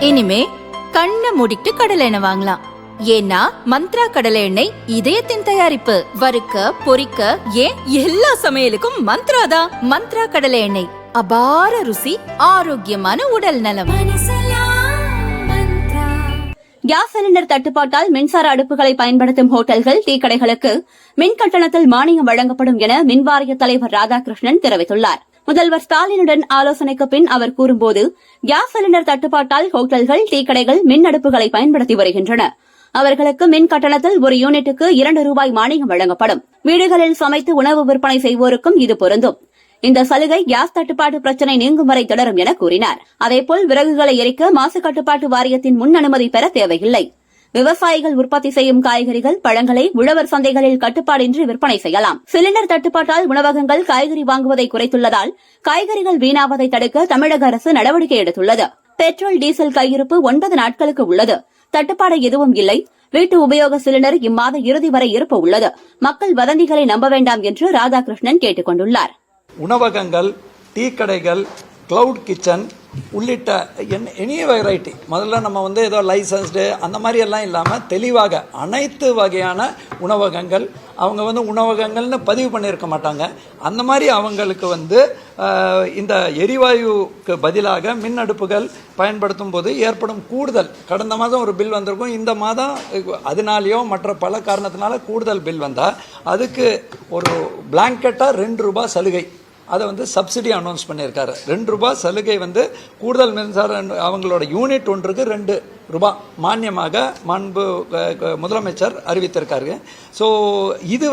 இனிமே கண்ணை மூடிட்டு கடலை எண்ணெய் வாங்கலாம். ஏன்னா மந்த்ரா கடலை எண்ணெய் இதயத்தின் தயாரிப்பு. வறுக்க பொரிக்க ஏன் எல்லா சமையலுக்கும் மந்த்ரா தான். மந்த்ரா கடலை எண்ணெய், அபார ருசி, ஆரோக்கியமான உடல் நலம். கேஸ் சிலிண்டர் தட்டுப்பாட்டால் மின்சார அடுப்புகளை பயன்படுத்தும் ஹோட்டல்கள், டீ கடைகளுக்கு மின் கட்டணத்தில் மானியம் வழங்கப்படும் என மின்வாரிய தலைவர் ராதாகிருஷ்ணன் தெரிவித்துள்ளார். முதல்வர் ஸ்டாலினுடன் ஆலோசனைக்கு பின் அவர் கூறும்போது, கேஸ் சிலிண்டர் தட்டுப்பாட்டால் ஹோட்டல்கள், டீ கடைகள் மின் அடுப்புகளை பயன்படுத்தி வருகின்றன. அவர்களுக்கு மின் கட்டணத்தில் ஒரு யூனிட்டுக்கு 2 ரூபாய் மானியம் வழங்கப்படும். வீடுகளில் சமைத்து உணவு விற்பனை செய்வோருக்கும் இது பொருந்தும். இந்த சலுகை கேஸ் தட்டுப்பாட்டு பிரச்சினை நீங்கும் வரை தொடரும் என கூறினார். அதேபோல் விறகுகளை எரிக்க மாசு கட்டுப்பாட்டு வாரியத்தின் முன் அனுமதி பெற தேவையில்லை. விவசாயிகள் உற்பத்தி செய்யும் காய்கறிகள், பழங்களை உழவர் சந்தைகளில் கட்டுப்பாடின்றி விற்பனை செய்யலாம். சிலிண்டர் தட்டுப்பாட்டால் உணவகங்கள் காய்கறி வாங்குவதை குறைத்துள்ளதால் காய்கறிகள் வீணாவதை தடுக்க தமிழக அரசு நடவடிக்கை எடுத்துள்ளது. பெட்ரோல், டீசல் கையிருப்பு 9 நாட்களுக்கு உள்ளது. தட்டுப்பாடு எதுவும் இல்லை. வீட்டு உபயோக சிலிண்டர் இம்மாத இறுதி வரை இருப்பு உள்ளது. மக்கள் வதந்திகளை நம்ப வேண்டாம் என்று ராதாகிருஷ்ணன் கேட்டுக் கொண்டுள்ளார். உணவகங்கள், டீ கடைகள், கிளவுட் கிச்சன் உள்ளிட்ட எனி வெரைட்டி, முதல்ல நம்ம ஏதோ லைசன்ஸ்டு அந்த மாதிரி எல்லாம் இல்லாமல் தெளிவாக அனைத்து வகையான உணவகங்கள், அவங்க உணவகங்கள்னு பதிவு பண்ணியிருக்க மாட்டாங்க. அந்த மாதிரி அவங்களுக்கு இந்த எரிவாயுக்கு பதிலாக மின் அடுப்புகள் பயன்படுத்தும் போது ஏற்படும் கூடுதல், கடந்த மாதம் ஒரு பில் வந்திருக்கும், இந்த மாதம் அதனாலேயோ மற்ற பல காரணத்தினால கூடுதல் பில் வந்தால் அதுக்கு ஒரு பிளாங்கெட்டாக 2 ரூபாய் சலுகை, அதை சப்சிடி அனௌன்ஸ் பண்ணியிருக்காரு. 2 ரூபாய் சலுகை கூடுதல் மின்சார அவங்களோட யூனிட் ஒன்றுக்கு 2 ரூபாய் மானியமாக மாண்பு முதலமைச்சர் அறிவித்திருக்காரு. ஸோ இது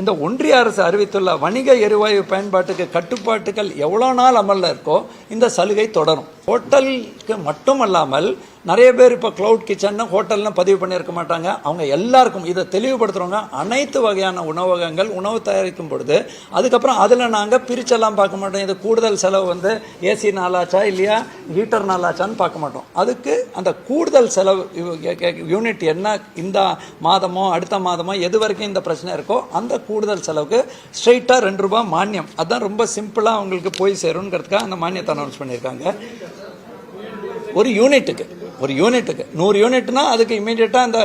இந்த ஒன்றிய அரசு அறிவித்துள்ள வணிக எரிவாயு பயன்பாட்டுக்கு கட்டுப்பாட்டுகள் எவ்வளோ நாள் அமலில் இருக்கோ இந்த சலுகை தொடரும். ஹோட்டலுக்கு மட்டுமல்லாமல் நிறைய பேர் இப்போ கிளவுட் கிச்சன் ஹோட்டல்னு பதிவு பண்ணியிருக்க மாட்டாங்க. அவங்க எல்லாருக்கும் இதை தெளிவுபடுத்துகிறவங்க அனைத்து வகையான உணவகங்கள் உணவு தயாரிக்கும் பொழுது அதுக்கப்புறம் அதில் நாங்கள் பிரிச்செல்லாம் பார்க்க மாட்டோம். இது கூடுதல் செலவு ஏசி நாளாச்சா இல்லையா ஹீட்டர் நாளாச்சான்னு பார்க்க மாட்டோம். அதுக்கு அந்த கூடுதல் செலவு யூனிட் என்ன, இந்த மாதமோ அடுத்த மாதமோ எது வரைக்கும் இந்த பிரச்சனை இருக்கோ அந்த கூடுதல் செலவுக்கு ஸ்ட்ரெயிட்டாக 2 ரூபாய் மானியம். அதுதான் ரொம்ப சிம்பிளாக அவங்களுக்கு போய் சேருங்கிறதுக்காக அந்த மானியத்தை அனௌன்ஸ் பண்ணியிருக்காங்க. ஒரு யூனிட்டுக்கு 100 யூனிட்னா அதுக்கு இமீடியட்டாக அந்த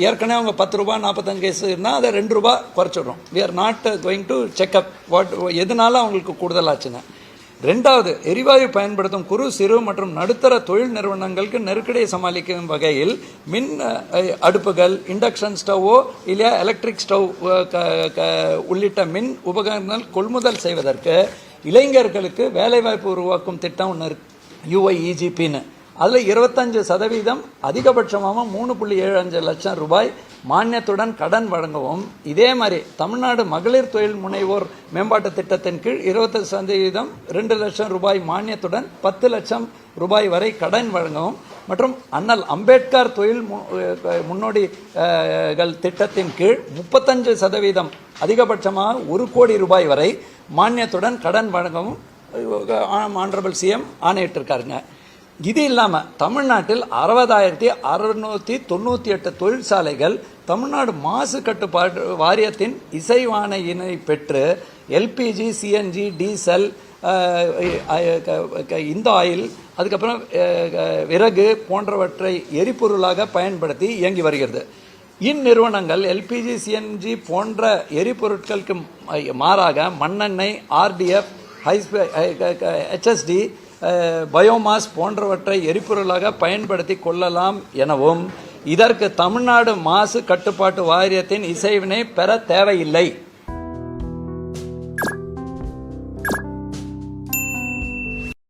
ஏற்கனவே அவங்க 10 ரூபாய் 45 கேஸ் இருந்தால் அதை 2 ரூபாய் குறைச்சிடுறோம். We are not going to checkup எதனால அவங்களுக்கு கூடுதல் ஆச்சுன்னு. 2வது, எரிவாயு பயன்படுத்தும் குறு, சிறு மற்றும் நடுத்தர தொழில் நிறுவனங்களுக்கு நெருக்கடியை சமாளிக்கும் வகையில் மின் அடுப்புகள், இண்டக்ஷன் ஸ்டவ்வோ இல்லையா எலக்ட்ரிக் ஸ்டவ் உள்ளிட்ட மின் உபகரணங்கள் கொள்முதல் செய்வதற்கு இளைஞர்களுக்கு வேலைவாய்ப்பு உருவாக்கும் திட்டம் ஒன்று இருக்கு, UIEGPன்னு. அதில் 25% அதிகபட்சமாக 3.75 லட்சம் ரூபாய் மானியத்துடன் கடன் வழங்கவும், இதே மாதிரி தமிழ்நாடு மகளிர் தொழில் முனைவோர் மேம்பாட்டு திட்டத்தின் கீழ் 20% 2 லட்சம் ரூபாய் மானியத்துடன் 10 லட்சம் ரூபாய் வரை கடன் வழங்கவும் மற்றும் அண்ணல் அம்பேத்கர் தொழில் முன்னோடிகள் திட்டத்தின் கீழ் 35% அதிகபட்சமாக 1 கோடி ரூபாய் வரை மானியத்துடன் கடன் வழங்கவும் ஆனரபிள் CM ஆணையிட்டிருக்காருங்க. இது இல்லாமல் தமிழ்நாட்டில் 60,698 தொழிற்சாலைகள் தமிழ்நாடு மாசு கட்டுப்பாட்டு வாரியத்தின் இசைவாணையினை பெற்று LPG, CNG, டீசல், இந்த ஆயில், அதுக்கப்புறம் விறகு போன்றவற்றை எரிபொருளாக பயன்படுத்தி இயங்கி வருகிறது. இந்நிறுவனங்கள் LPG, CNG போன்ற எரிபொருட்களுக்கு மாறாக மண்ணெண்ணெய், RDF, HSD, பயோமாஸ் போன்றவற்றை எரிபொருளாக பயன்படுத்தி கொள்ளலாம் எனவும் இதற்கு தமிழ்நாடு மாசு கட்டுப்பாட்டு வாரியத்தின் இசைவினை பெற தேவையில்லை.